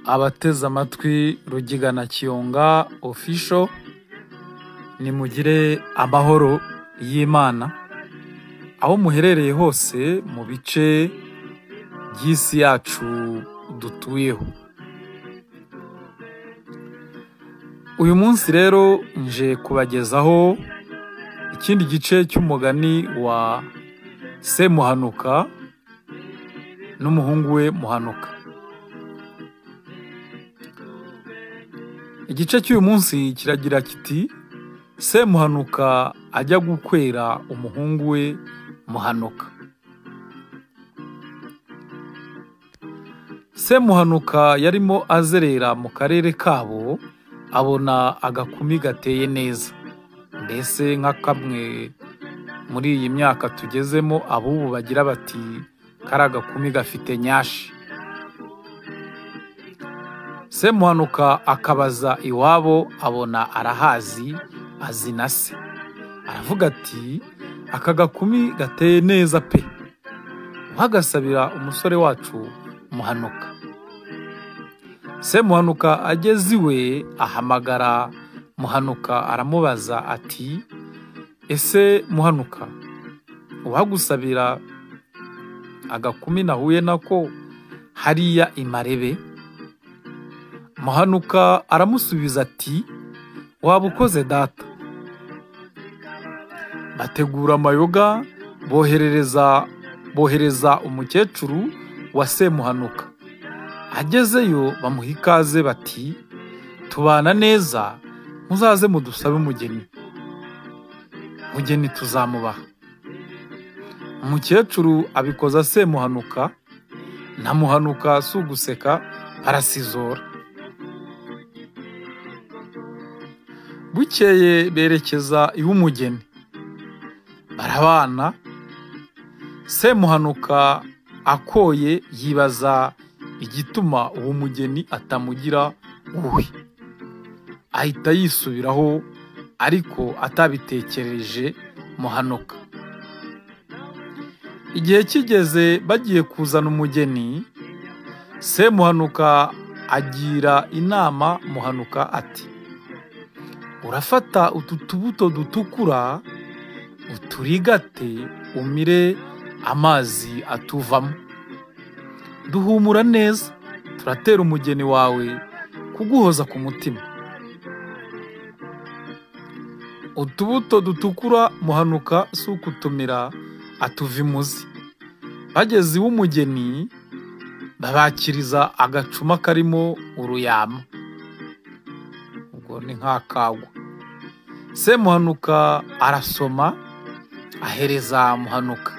abateze amatwi Rugigana Kiyonga official, nimugire amahoro y'Imana aho muherereye hose mu bice by'isi yacu dutuyeho. Uyu munsi rero nje kubagezaho ikindi gice cy'umugani wa Semuhanuka n'umuhungu we Muhanuka. Igice cy'uyu munsi kiragira kiti Semuhanuka ajya gukwera umuhungu we Muhanuka. Semuhanuka yarimo azerera mu karere kabo, abona agakumi gateye neza, mbese nka kamwe muri iyi myaka tugezemo abubu bagira bati kari agakumi gafite nyashi. Semuhanuka akabaza iwabo, abona arahazi, azi na se. Aravuga ati aka gakumi gateye neza pe, uhagasabira umusore wacu Muhanuka. Semuhanuka ageze iwe ahamagara Muhanuka, aramubaza ati ese Muhanuka, uhagusabira agakumi nahuye nako hariya imarebe? Muhanuka aramusubiza ati waba ukoze data. Bategura amayoga, bohereza umukecuru wa Semuhanuka. Agezeyo bamuha ikaze bati tubana neza, muzaze mudusabe umugeni, umugeni tuzamubaha. Umukecuru abikoza Semuhanuka, na Muhanuka si uguseka arasizora. Bukeye berekeza iw'umugeni, barabana. Semuhanuka akoye yibaza igituma uwo mugeni atamugira uwe, ahita yisubiraho ariko atabitekereje Muhanuka. Igihe kigeze bagiye kuzana umugeni, Semuhanuka agira inama Muhanuka ati urafata utu tubuto dutukura uturigate umire amazi atuvamo, duhumura neza, turatera umugeni wawe kuguhoza ku mutima. Utubuto dutukura Muhanuka si ukutumira, atuva imuzi. Bageze iw'umugeni babakiriza agacuma karimo uruyama, ubwo ni nk'akagwa. Semuhanuka arasoma ahereza Muhanuka.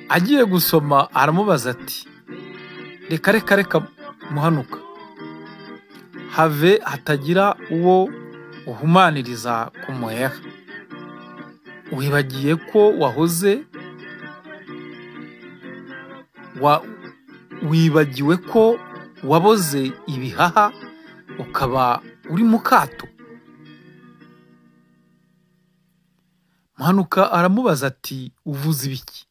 Agiye gusoma aramubaza ati reka Muhanuka, have hatagira uwo uhumaniriza ku muheha. Wibagiye ko wibagiwe ko waboze ibihaha ukaba uri mu kato? Muhanuka aramubaza ati uvuze ibiki?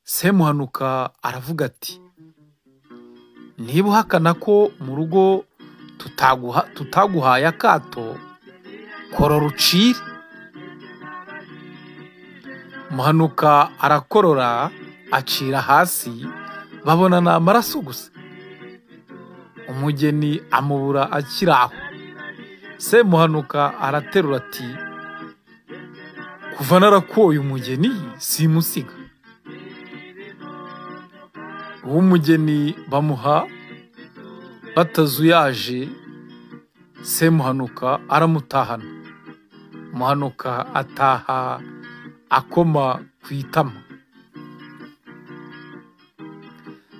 Semuhanuka aravuga ati niba uhakana ko mu rugo tutaguhaye akato, korora ucire. Muhanuka arakorora acira hasi, babona ni amaraso gusa. Umugeni amubura akiri aho. Semuhanuka araterura ati kuva narakoye umugeni simusiga. Uw'umugeni bamuha batazuyaje, Semuhanuka aramutahana. Muhanuka ataha akoma ku itama.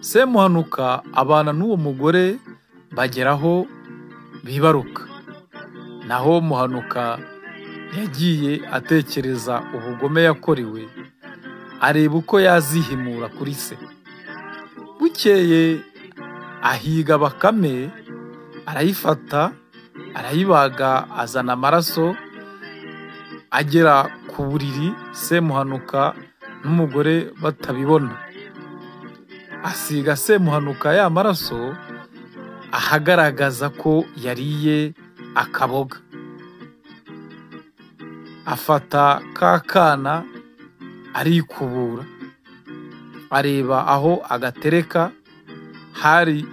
Semuhanuka abana n'uwo mugore bageraho bibaruka. Naho Muhanuka yagiye atekereza ubugome yakorewe, areba uko yazihimura kuri se. Bukeye ahiga bakame, arayifata, arayibaga, azana amaraso, agera ku buriri Semuhanuka n'umugore batabibona. asiga Semuhanuka ya maraso ahagaragaza ko yariye akaboga. Afata ka kana arikubura, areba aho agatereka hari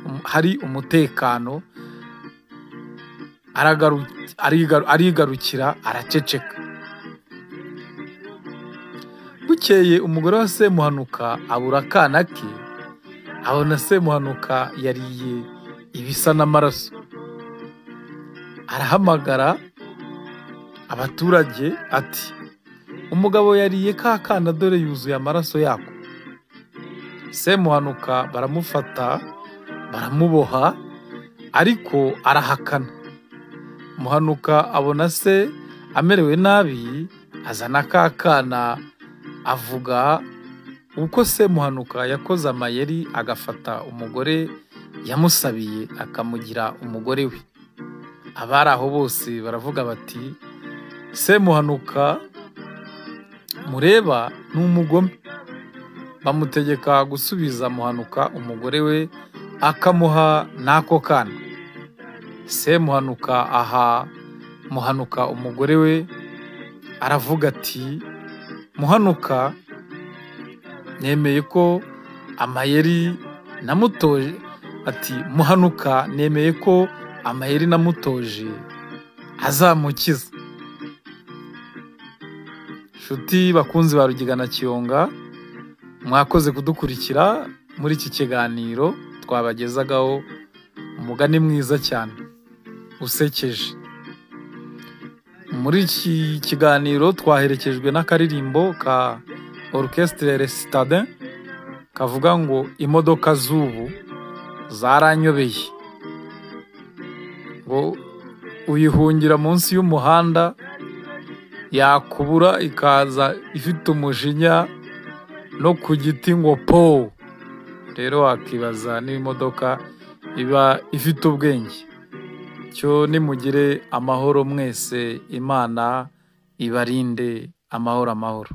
umutekano, arigarukira araceceka. Bukeye umugore wa Semuhanuka abura akana ke, abona Semuhanuka yariye ibisa n'amaraso. Arahamagara abaturage ati, umugabo yariye ka kana, dore yuzuye amaraso yako. Semuhanuka baramufata baramuboha, ariko arahakana. Muhanuka abona se amerewe nabi, azana ka kana, avuga uko Semuhanuka yakoze amayeri agafata umugore yamusabiye akamugira umugore we. Abari aho bose baravuga bati, Semuhanuka mureba ni umugome. Bamutegeka gusubiza Muhanuka umugore we, akamuha n'ako kana. Semuhanuka aha Muhanuka umugore we, aravuga ati, Muhanuka nemeye ko amayeri namutoje, ati Muhanuka nemeye ko amayeri namutoje azamukiza. Nshuti bakunzi ba Rugiga na Kiyonga, mwakoze kudukurikira muri iki kiganiro twabagezagaho umugani mwiza cyane usekeje. Muri iki kiganiro twaherekejwe n'akaririmbo ka Orchestre Les Citadins kavuga ngo imodoka z'ubu zaranyobeye, ngo uyihungira munsi y'umuhanda yakubura ikaza ifite umujinya no ku giti ngo po. Rero wakibaza n'imodoka iba ifite ubwenge. Cyo nimugire amahoro mwese, Imana ibarinde. Amahoro.